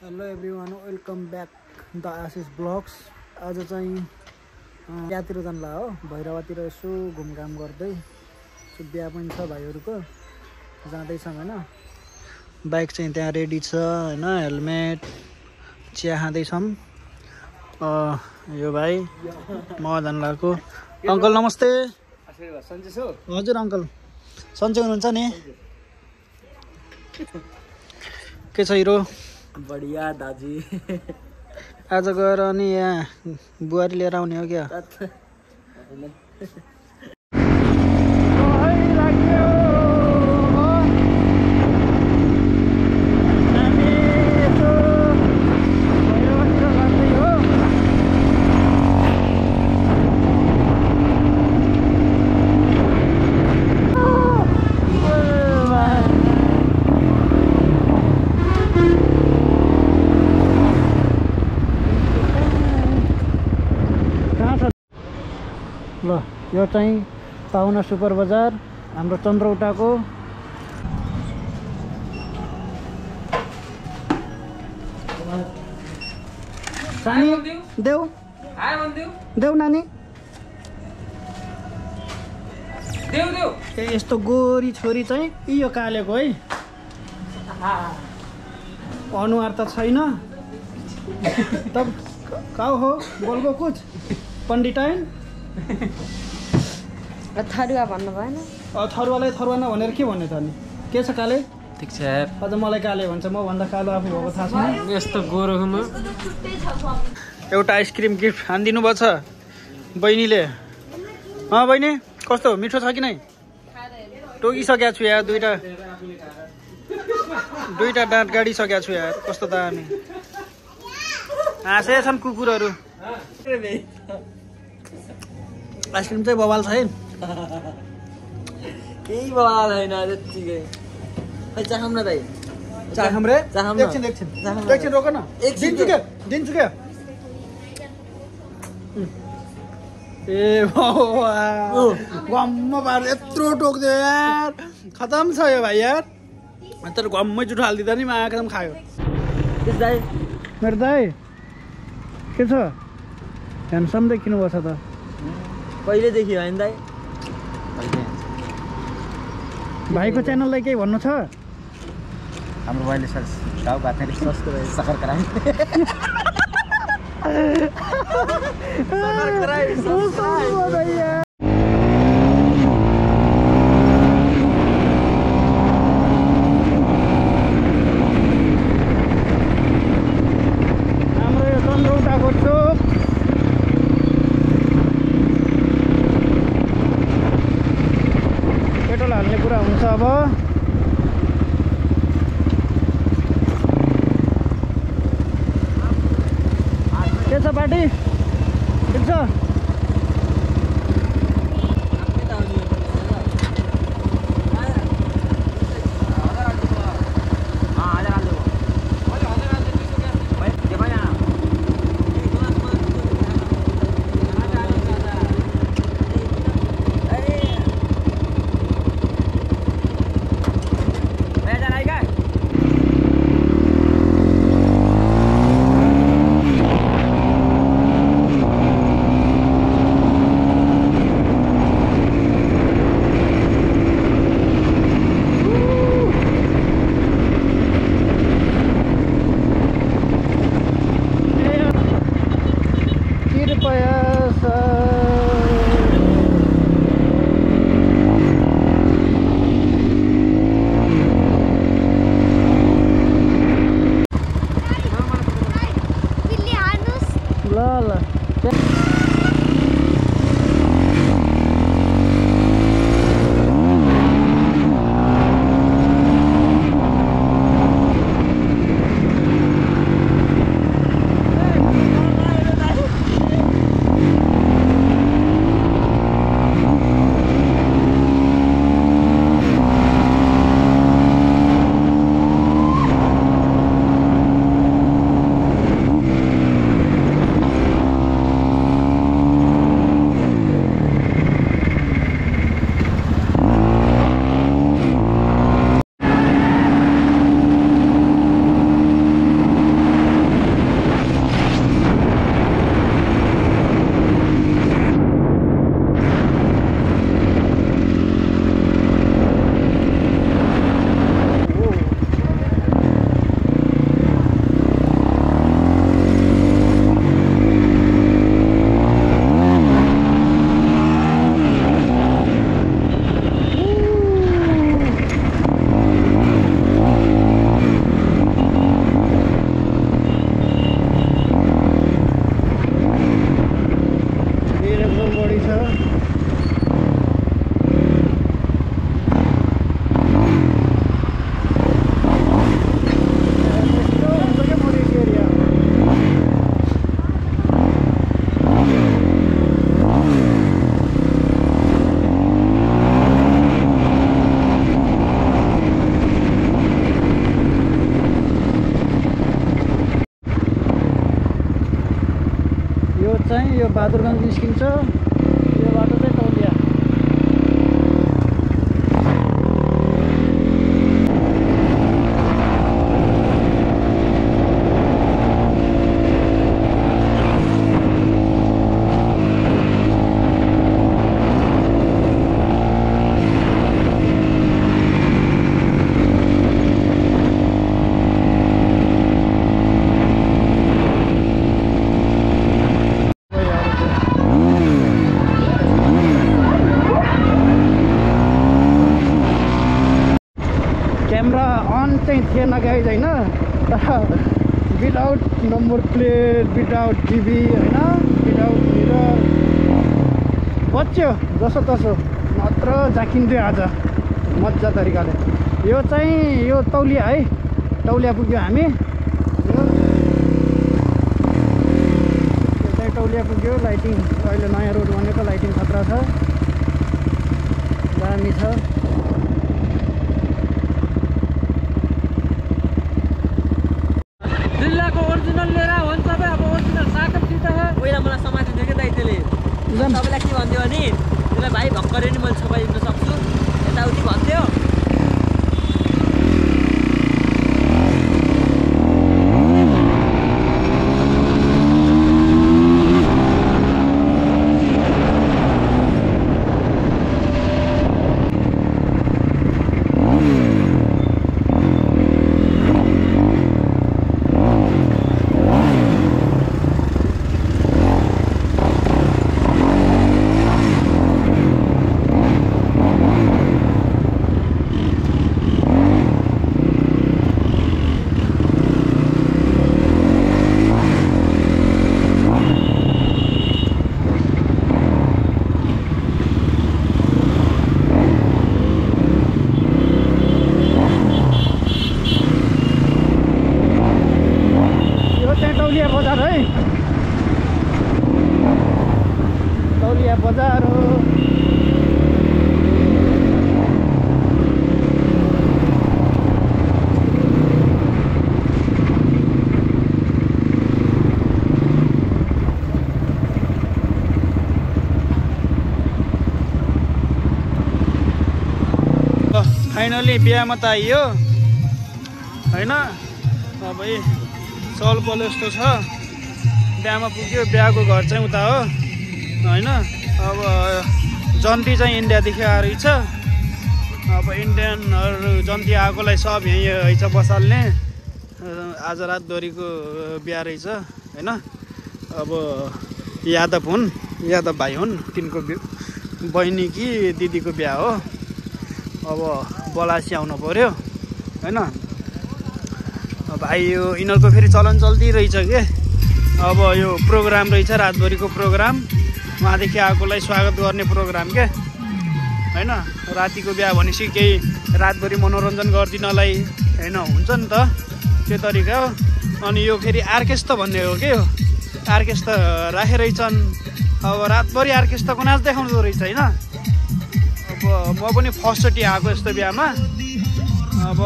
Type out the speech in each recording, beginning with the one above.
Hello everyone, welcome back the Ashish blogs. आज चाहिँ यहाँतिर जान्ला हो, भैरवातिर यसो घुमघाम गर्दै। बिहा पनि छ भाइहरूको, जाँदैछौँ होइन। बाइक चाहिँ त्यहाँ रेडी छ होइन, हेलमेट, चिया खाँदैछौँ। यो भाइ म जान्लाको अङ्कल नमस्ते। हजुर अङ्कल सन्चै हुनुहुन्छ नि? के छ हिरो? बढिया दाजु। आज गएर अनि यहाँ बुहारी लिएर आउने हो क्या? ल यो चाहिँ पाहुना सुपर बजार हाम्रो चन्द्रौटाको। सानी देऊ देऊ नानी देऊ। यस्तो गोरी छोरी चाहिँ यो कालेको है, अनुहार त छैन। तब काउ हो बोलको कुछ पण्डिताइन थरुवा भन्नु भएन? थरुवालाई थरुवा नभनेर के भन्ने त? अनि के छ काले? ठिक छ। अझ मलाई काले भन्छ, म भन्दा कालो आफू भएको थाहा छैन। यस्तो गोरो हुनु। एउटा आइसक्रिम गिफ्ट हानिदिनु भएको छ बहिनीले। बहिनी कस्तो मिठो छ कि नै? टोकिसकेको छु यार, दुईटा दाँत गाडिसकेको छु यार। कस्तो दामी हाँसे छन् कुकुरहरू। आइसक्रिम चाहिँ बवाल छ है। केही बवाल छैन त्यतिकै। खै चाखौँ न दाइ, चाखौँ रे। एकछिन रोक न, दिन्छु क्या। ए गम्म पार यत्रो टोक्दियो यार, खतम छ यो भाइ यार। तर गम्मै जुठो हालिदिँदा नि माया एकदम खायो। दाइ मेरो दाइ के छ? ह्यान्डसम देखिनु भएको छ त। कहिलेदेखि होइन दाइ? भाइको च्यानललाई केही भन्नु छ? हाम्रो भाइले गाउँ घाँसले सकर गराए। हाम्रो यो चन्द्रौटाको चोक पेट्रोल हाल्ने कुरा हुन्छ अब। के छ पार्टी? ठिक छ? चाहिँ यो बहादुरगञ्ज निस्किन्छ, यो बाटो चाहिँ तौलिया। क्यामेरा अन चाहिँ थिएन गाइज होइन, तर without number plate, without TV होइन, विदाउट मिरर बच्यो जसो तसो, नत्र झाकिन्थ्यो आज मजा तरिकाले। यो चाहिँ यो तौलिया है, तौलिया पुग्यो हामी। यो चाहिँ तौलिया पुग्यो। लाइटिङ अहिले नयाँ रोड बनेको, लाइटिङ खतरा छ, दामी छ। जिल्लाको ओरिजिनल लिएर हुन्छ त अब ओरिजिनल साकपसित पहिला मलाई समातेको थियो कि दाइ त्यसले। तपाईँलाई के भन्थ्यो भने त्यसलाई भाइ भर्खरै नि मैले छपाइदिन सक्छु यताउति भन्थ्यो। तौलिया बजार है, तौलिया बजार हो। फाइनली बिहामा त आइयो होइन। अब चल पल यस्तो छ, बिहामा पुग्यो। बिहाको घर चाहिँ उता हो होइन। अब जन्ती चाहिँ इन्डियादेखि आएर रहेछ। अब इन्डियनहरू जन्ती आएकोलाई सब यहीँ रहेछ बसाल्ने। आज रातभरिको बिहा रहेछ होइन। अब यादव हुन्, यादव भाइ हुन्, तिनको बहिनी कि दिदीको बिहा हो। अब बलासी आउनु पऱ्यो होइन। भाइ यो यिनीहरूको फेरि चलन चल्ती रहेछ के। अब यो प्रोग्राम रहेछ, रातभरिको प्रोग्राम, उहाँदेखि आएकोलाई स्वागत गर्ने प्रोग्राम के होइन। रातिको बिहा भनेपछि केही रातभरि मनोरञ्जन गरिदिनलाई होइन, हुन्छ नि त त्यो तरिका हो। अनि यो फेरि आर्केस्ट्रा भन्ने हो के, यो आर्केस्ट्रा राखेर रहेछन्। अब रातभरि आर्केस्ट्राको नाच देखाउँदो रहेछ होइन। अब म पनि फर्स्टचोटि आएको यस्तो बिहामा। अब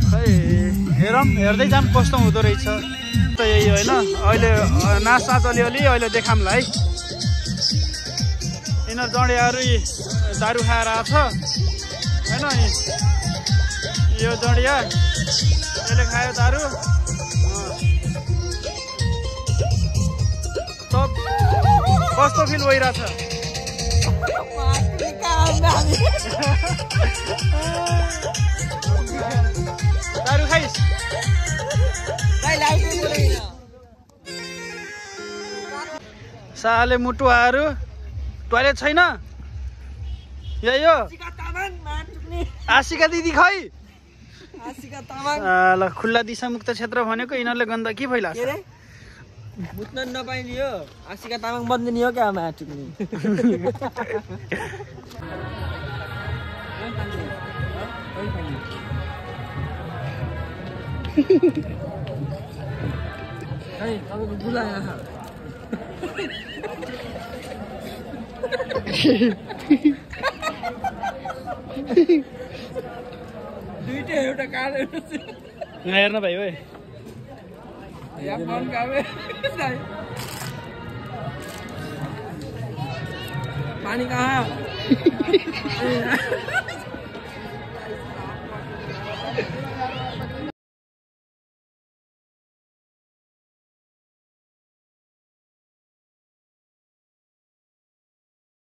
खै हेरौँ, हेर्दै जाऊँ कस्तो हुँदो रहेछ त यही होइन। अहिले नाचनाच अलिअलि अहिले देखाउँला है। यिनीहरू जडियाहरू दारू खाएर आएको छ होइन। यो जडिया यसले खायो दारू। सब कस्तो फिल भइरहेछ? दारू खाइस्? साले मुटुवाहरू टोइलेट छैन? यही हो आशिका दिदी खै? ल खुल्ला दिशामुक्त क्षेत्र भनेको यिनीहरूले गन्दगी फैलाएको छ। मुत्न नपाइने हो, आशिका तामाङ बन्दिने हो क्या माया टुक्ने। दुईटै एउटा कार हेर्न भाइ ओए। पानी कहाँ